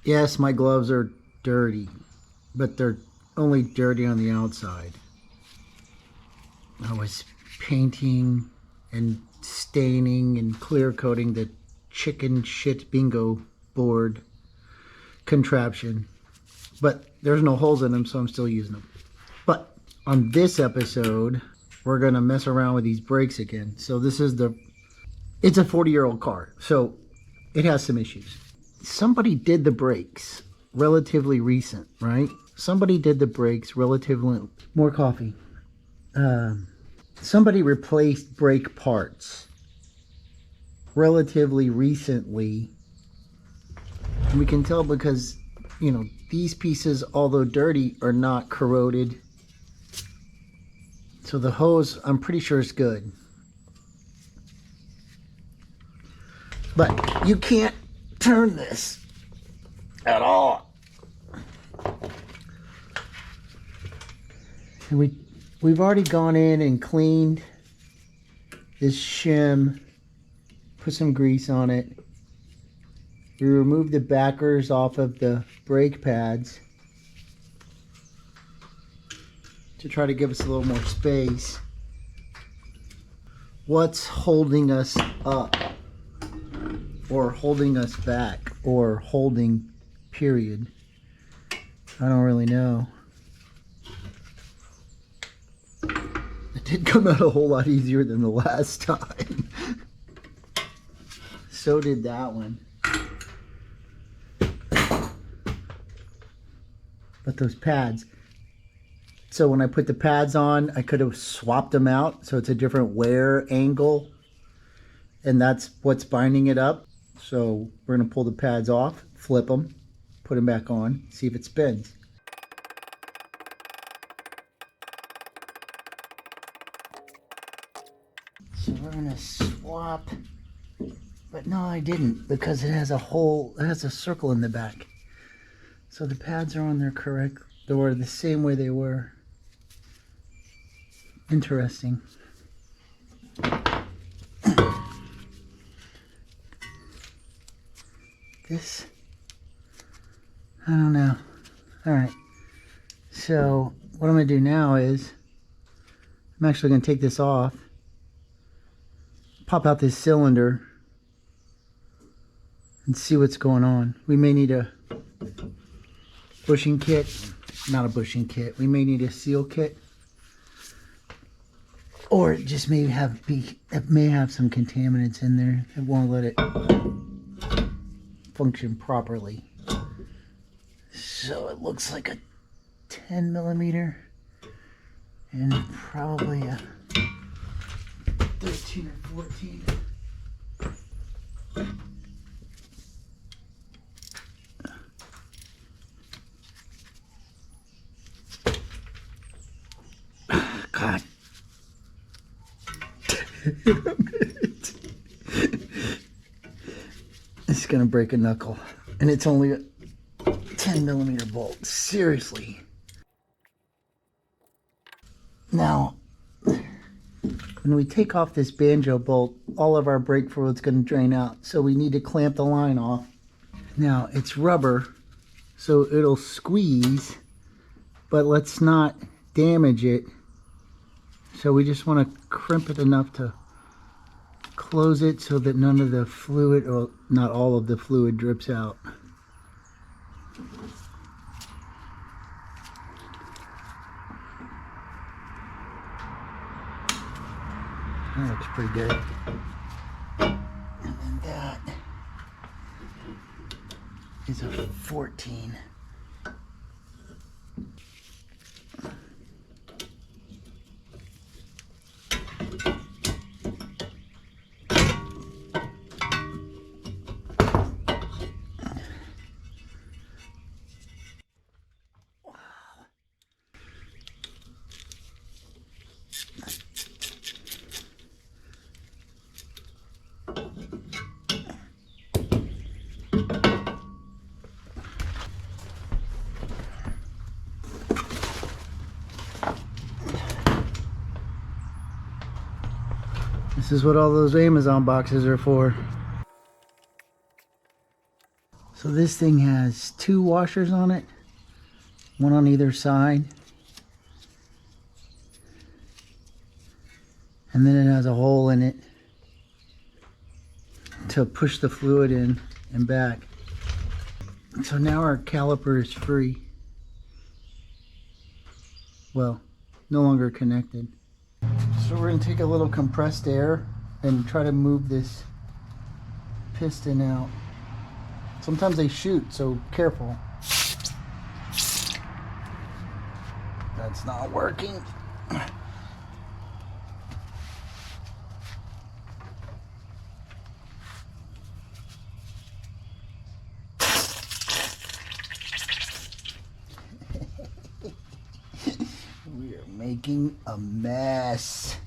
Yes, my gloves are dirty, but they're only dirty on the outside. I was painting and staining and clear coating the chicken shit bingo board contraption, but there's no holes in them, so I'm still using them. But on this episode, we're gonna mess around with these brakes again. So this is it's a 40-year-old car, so it has some issues. Somebody did the brakes relatively recent, right? Somebody did the brakes relatively more coffee. Somebody replaced brake parts relatively recently. And we can tell because, you know, these pieces, although dirty, are not corroded. So the hose, I'm pretty sure is good. But you can't turn this at all. And we've already gone in and cleaned this shim, put some grease on it. We removed the backers off of the brake pads to try to give us a little more space. What's holding us up, or holding us back, or holding period? I don't really know. It did come out a whole lot easier than the last time. So did that one. But those pads, so when I put the pads on, I could have swapped them out so it's a different wear angle, and that's what's binding it up. So we're going to pull the pads off, flip them, put them back on, see if it spins. So we're going to swap, but no, I didn't, because it has a hole, it has a circle in the back. So the pads are on there correct, they were the same way they were. Interesting. This, I don't know. Alright, so what I'm going to do now is, I'm actually going to take this off, pop out this cylinder, and see what's going on. We may need a bushing kit, not a bushing kit, we may need a seal kit, or it just may have some contaminants in there that won't let it function properly. So it looks like a 10 millimeter and probably a 13 or 14. God. It's gonna break a knuckle, and it's only a 10 millimeter bolt. Seriously. Now, when we take off this banjo bolt, all of our brake fluid's gonna drain out, so we need to clamp the line off. Now, it's rubber, so it'll squeeze, but let's not damage it. So we just want to crimp it enough to close it so that none of the fluid, or not all of the fluid, drips out. That looks pretty good. And then that is a 14. This is what all those Amazon boxes are for. So this thing has 2 washers on it, one on either side. And then it has a hole in it to push the fluid in and back. So now our caliper is free. Well, no longer connected. So we're going to take a little compressed air and try to move this piston out. Sometimes they shoot, so careful. That's not working. We are making a mess.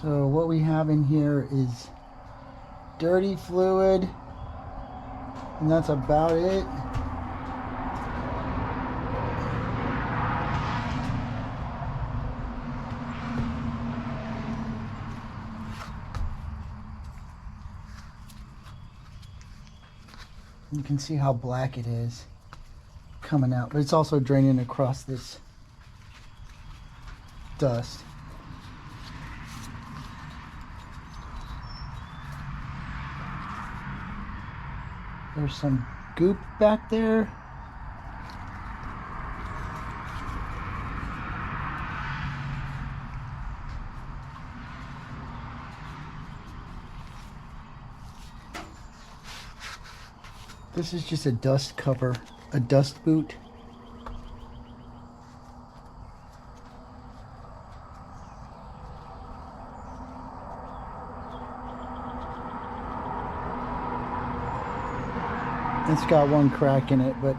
So what we have in here is dirty fluid, and that's about it. You can see how black it is coming out, but it's also draining across this dust. There's some goop back there. This is just a dust cover, a dust boot. It's got one crack in it, but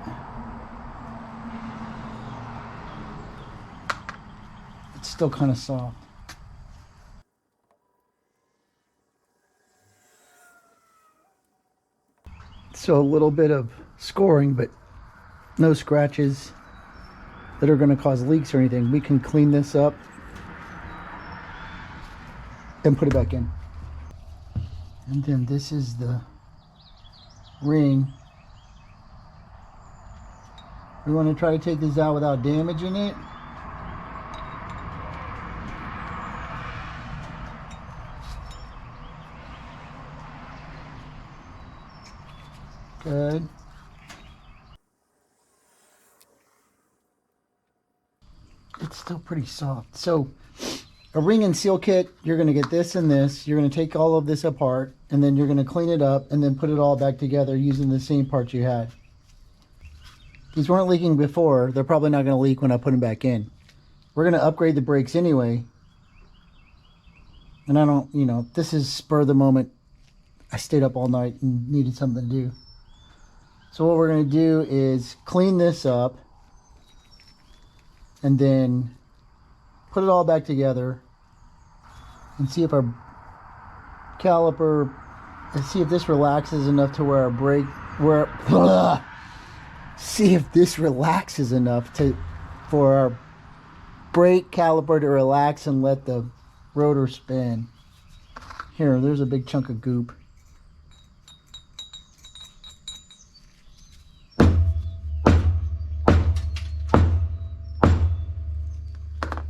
it's still kind of soft. So a little bit of scoring, but no scratches that are going to cause leaks or anything. We can clean this up and put it back in. And then this is the ring. We want to try to take this out without damaging it. Good. It's still pretty soft. So a ring and seal kit, you're going to get this and this. You're going to take all of this apart, and then you're going to clean it up and then put it all back together using the same parts you had. These weren't leaking before. They're probably not going to leak when I put them back in. We're going to upgrade the brakes anyway. And I don't, you know, this is spur of the moment. I stayed up all night and needed something to do. So what we're going to do is clean this up and then put it all back together and see if our caliper, and see if this relaxes enough to where our brake, see if this relaxes enough for our brake caliper to relax and let the rotor spin. Here, there's a big chunk of goop.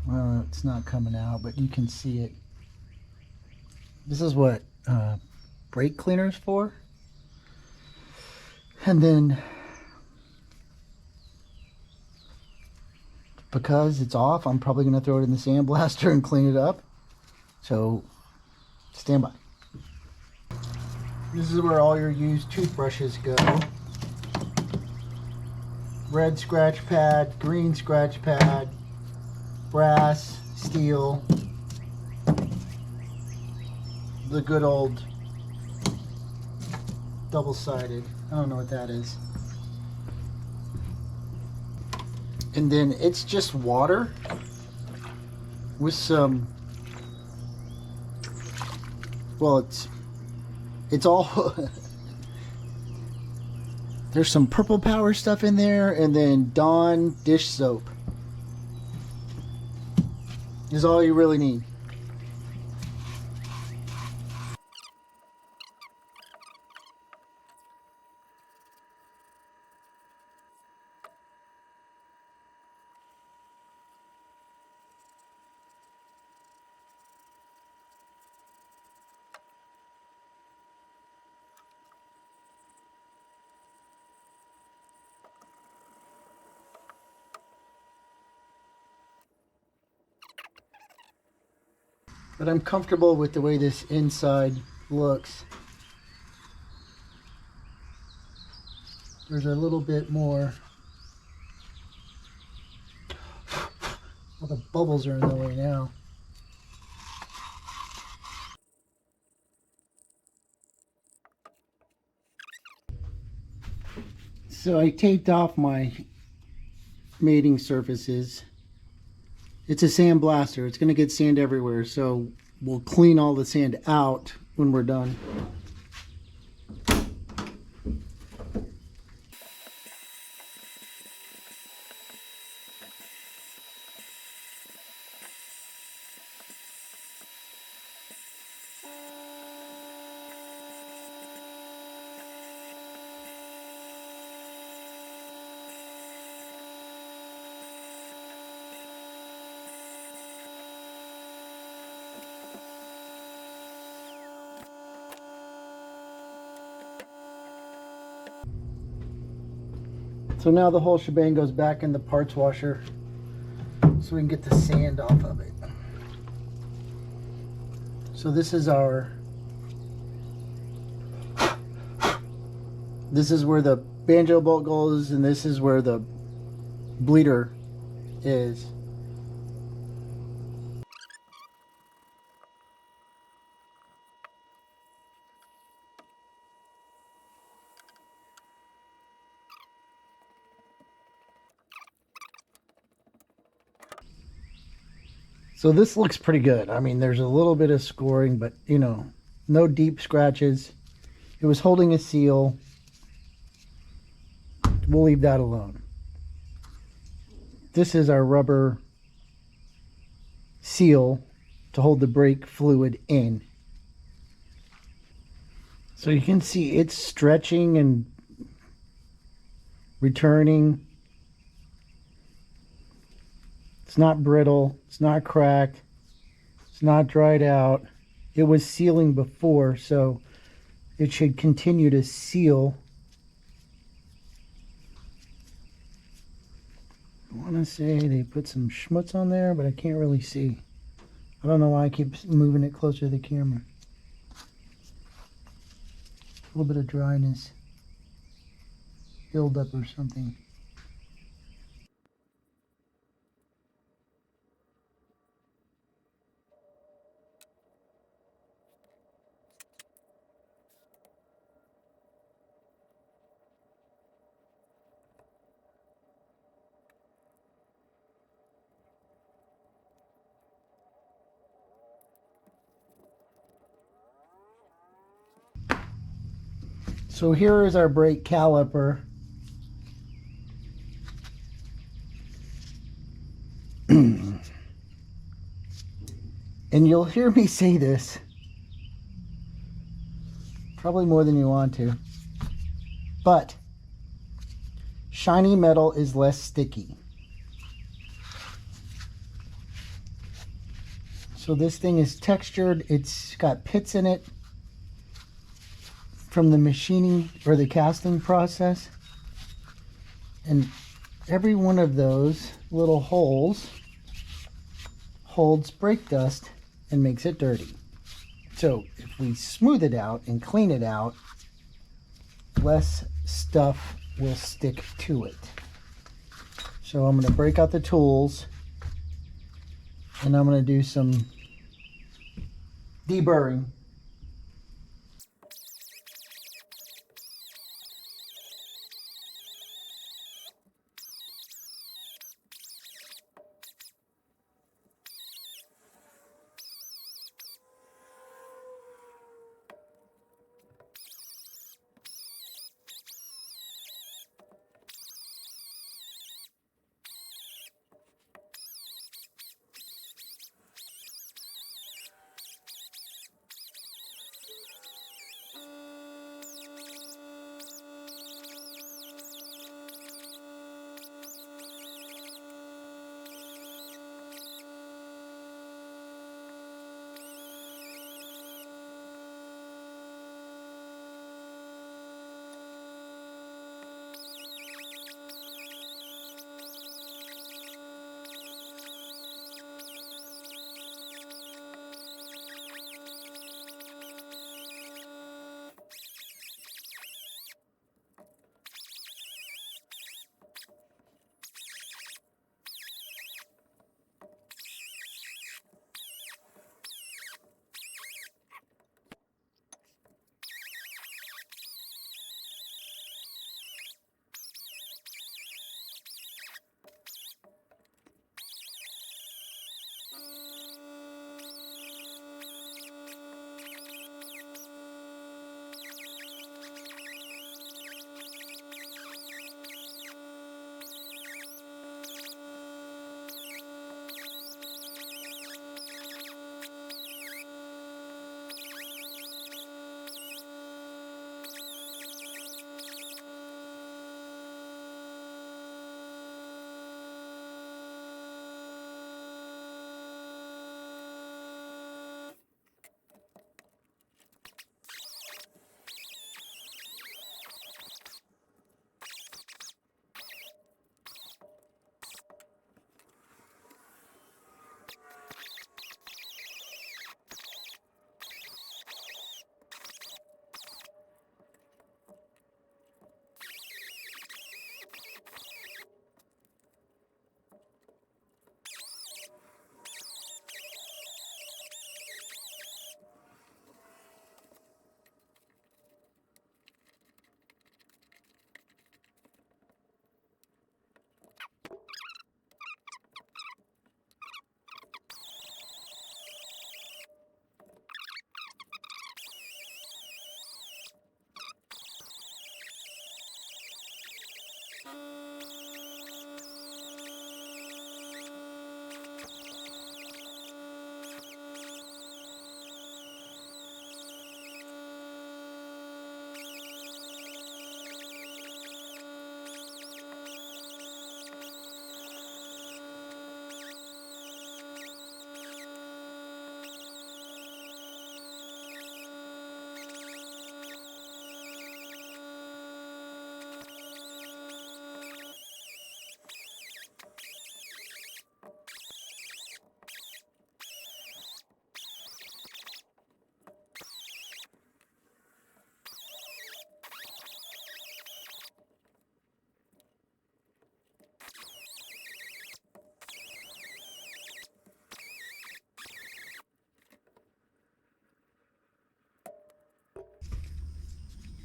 Well, it's not coming out, but you can see it. This is what brake cleaner's for. And then, because it's off, I'm probably going to throw it in the sandblaster and clean it up. So, stand by. This is where all your used toothbrushes go. Red scratch pad, green scratch pad, brass, steel, the good old double-sided. I don't know what that is. And then it's just water with some, well, it's all there's some Purple Power stuff in there, and then Dawn dish soap is all you really need. But I'm comfortable with the way this inside looks. There's a little bit more. Well, the bubbles are in the way now. So I taped off my mating surfaces. It's a sandblaster. It's going to get sand everywhere, so we'll clean all the sand out when we're done. So now the whole shebang goes back in the parts washer so we can get the sand off of it. So this is where the banjo bolt goes, and this is where the bleeder is. So this looks pretty good. I mean, there's a little bit of scoring, but you know, no deep scratches. It was holding a seal. We'll leave that alone. This is our rubber seal to hold the brake fluid in. So you can see it's stretching and returning. It's not brittle, it's not cracked, it's not dried out. It was sealing before, so it should continue to seal. I want to say they put some schmutz on there, but I can't really see. I don't know why I keep moving it closer to the camera. A little bit of dryness, buildup or something. So here is our brake caliper. And you'll hear me say this probably more than you want to, but shiny metal is less sticky. So this thing is textured. It's got pits in it from the machining or the casting process, and every one of those little holes holds brake dust and makes it dirty. So if we smooth it out and clean it out, less stuff will stick to it. So I'm going to break out the tools and I'm going to do some deburring.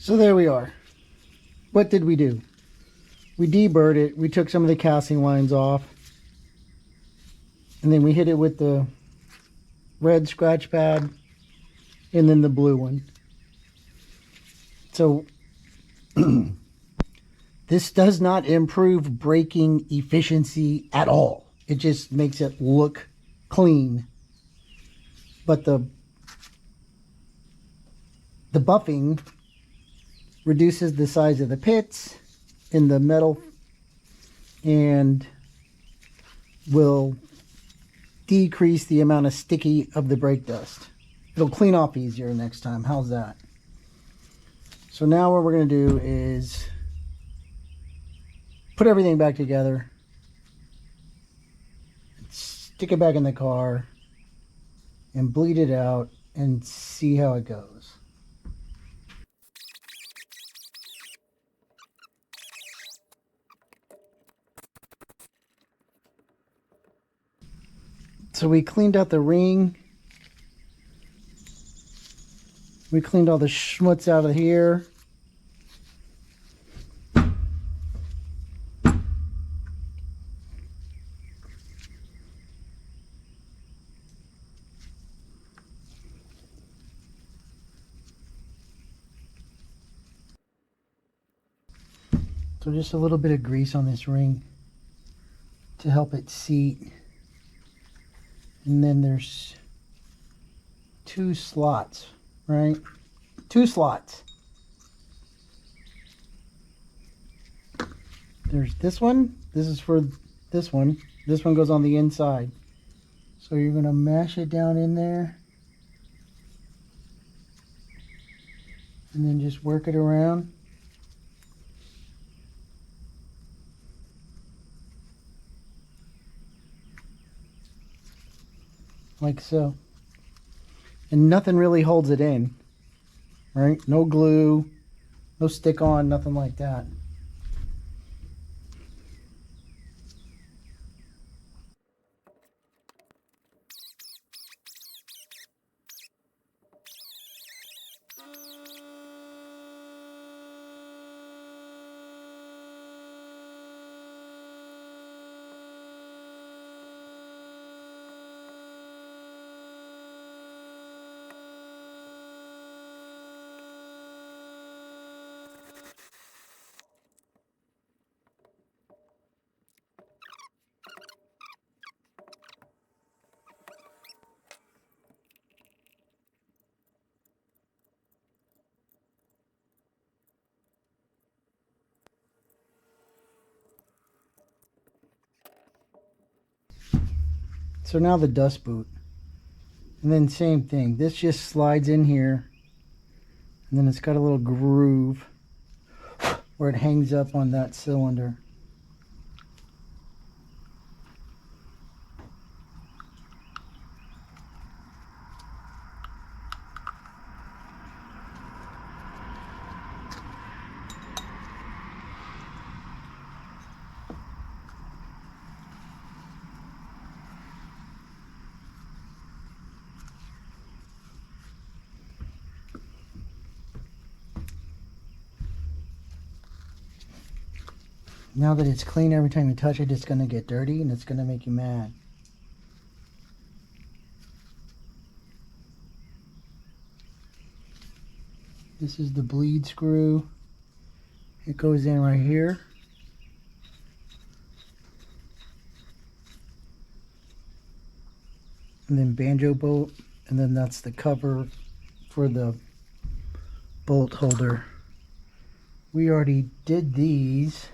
So there we are. What did we do? We deburred it. We took some of the casting lines off. And then we hit it with the red scratch pad and then the blue one. So this does not improve braking efficiency at all. It just makes it look clean. But the buffing reduces the size of the pits in the metal and will decrease the amount of sticky of the brake dust. It'll clean off easier next time. How's that? So now what we're going to do is put everything back together, stick it back in the car, and bleed it out and see how it goes. So we cleaned out the ring. We cleaned all the schmutz out of here. So just a little bit of grease on this ring to help it seat. And then there's 2 slots, right? 2 slots. There's this one. This is for this one. This one goes on the inside. So you're going to mash it down in there. And then just work it around. Like so. And nothing really holds it in, right? No glue, no stick on, nothing like that. So now the dust boot. And then same thing. This just slides in here. And then it's got a little groove where it hangs up on that cylinder. Now that it's clean, every time you touch it, it's going to get dirty and it's going to make you mad. This is the bleed screw. It goes in right here. And then banjo bolt, and then that's the cover for the bolt holder. We already did these.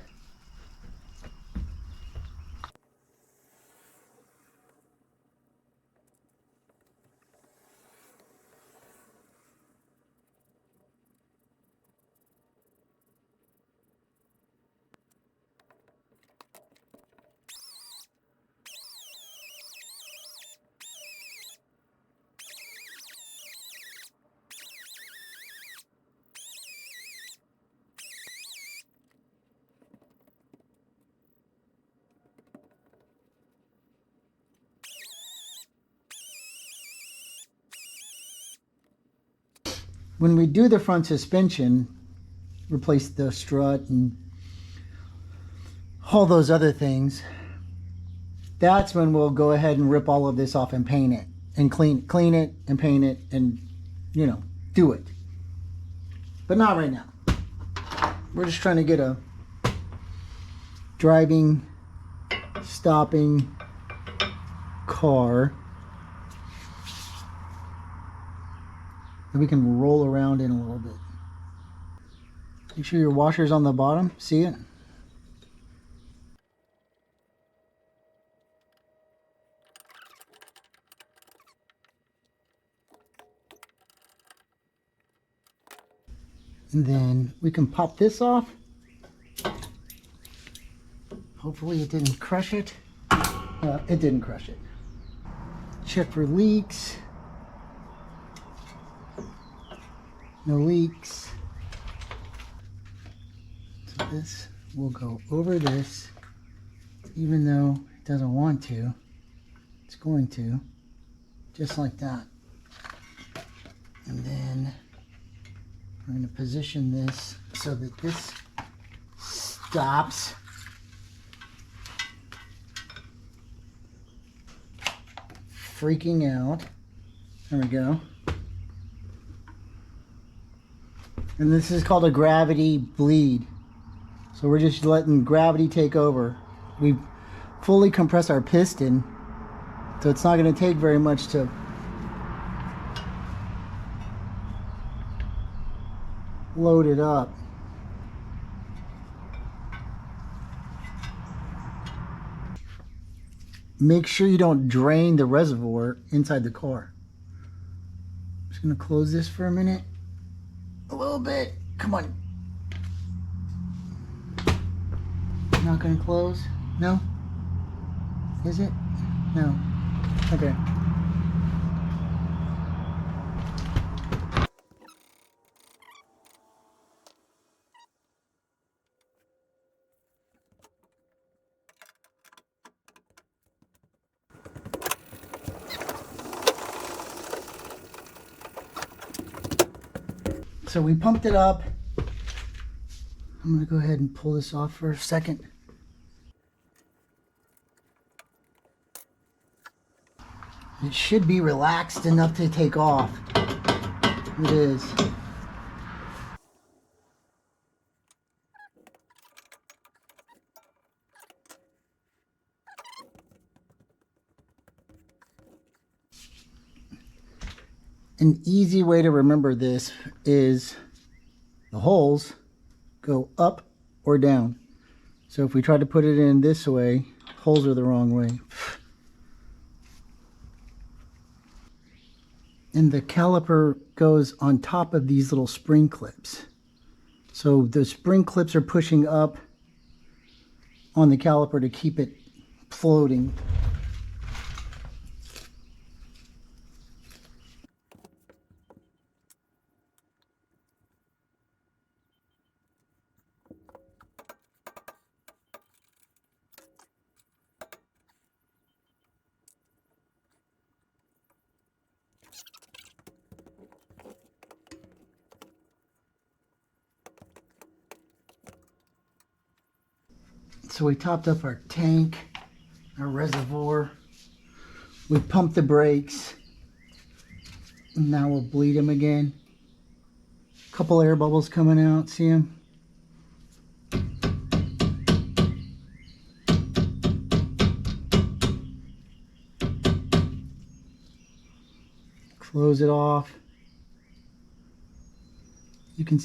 When we do the front suspension, replace the strut and all those other things, that's when we'll go ahead and rip all of this off and paint it and clean it and paint it and, you know, do it. But not right now. We're just trying to get a driving, stopping car that we can roll around in a little bit. Make sure your washer's on the bottom. See it? And then we can pop this off. Hopefully it didn't crush it. It didn't crush it. Check for leaks. No leaks. So this will go over this, even though it doesn't want to. It's going to, just like that. And then we're going to position this so that this stops. Freaking out. There we go. And this is called a gravity bleed. So we're just letting gravity take over. We fully compress our piston, so it's not going to take very much to load it up. Make sure you don't drain the reservoir inside the car. I'm just going to close this for a minute. A little bit. Come on. Not going to close? No? Is it? No. Okay. So we pumped it up. I'm going to go ahead and pull this off for a second. It should be relaxed enough to take off. It is. An easy way to remember this is the holes go up or down. So if we try to put it in this way, holes are the wrong way. And the caliper goes on top of these little spring clips. So the spring clips are pushing up on the caliper to keep it floating. So we topped up our tank, our reservoir. We pumped the brakes. Now we'll bleed them again. A couple air bubbles coming out, see them? Close it off. You can,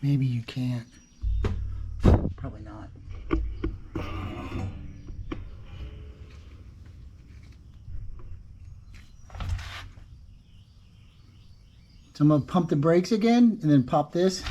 maybe you can't. Probably not. So I'm going to pump the brakes again and then pop this.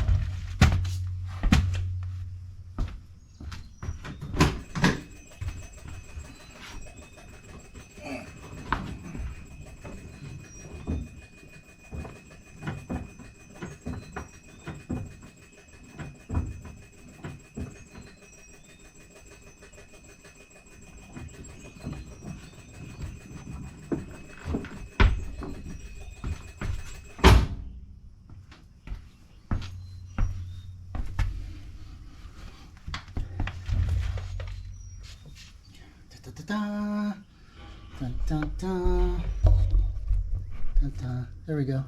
There we go.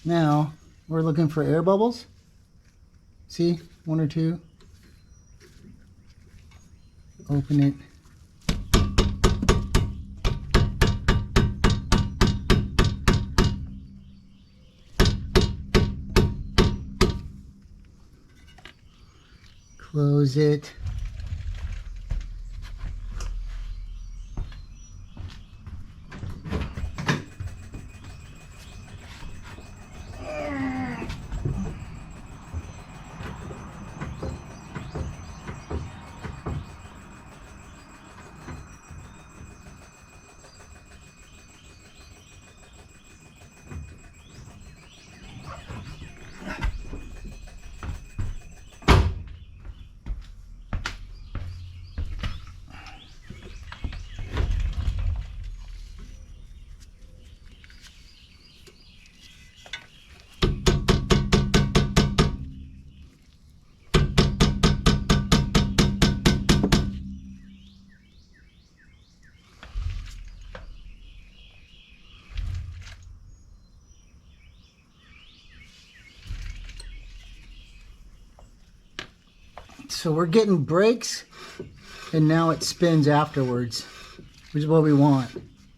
Now we're looking for air bubbles. See, one or two. Open it. Close it. So we're getting brakes, and now it spins afterwards, which is what we want.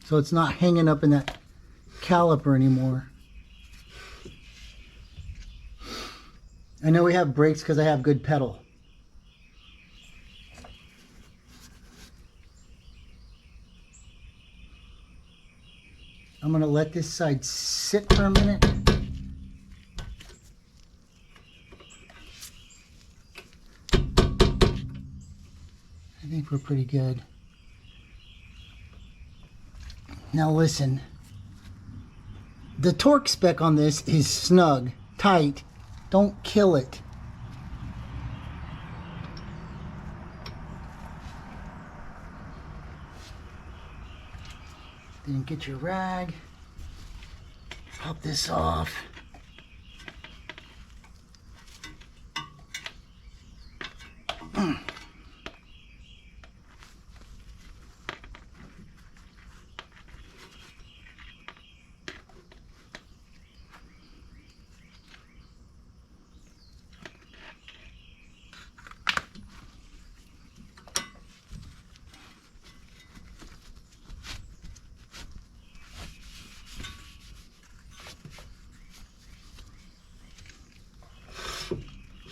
So it's not hanging up in that caliper anymore. I know we have brakes because I have good pedal. I'm going to let this side sit for a minute. I think we're pretty good. Now listen, the torque spec on this is snug, tight. Don't kill it. Then get your rag, pop this off.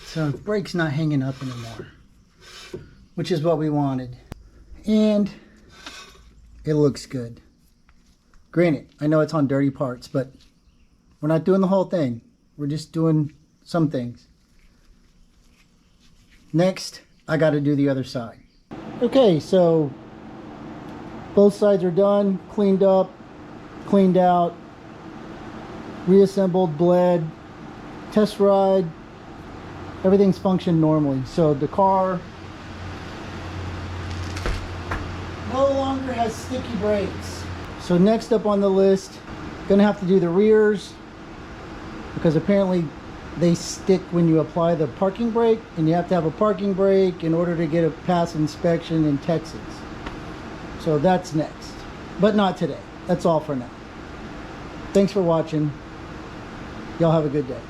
So the brake's not hanging up anymore, which is what we wanted. And it looks good. Granted, I know it's on dirty parts, but we're not doing the whole thing. We're just doing some things. Next, I got to do the other side. Okay, so both sides are done, cleaned up, cleaned out, reassembled, bled, test ride. Everything's functioned normally. So the car no longer has sticky brakes. So next up on the list, gonna have to do the rears, because apparently they stick when you apply the parking brake, and you have to have a parking brake in order to get a pass inspection in Texas. So that's next, but not today. That's all for now. Thanks for watching. Y'all have a good day.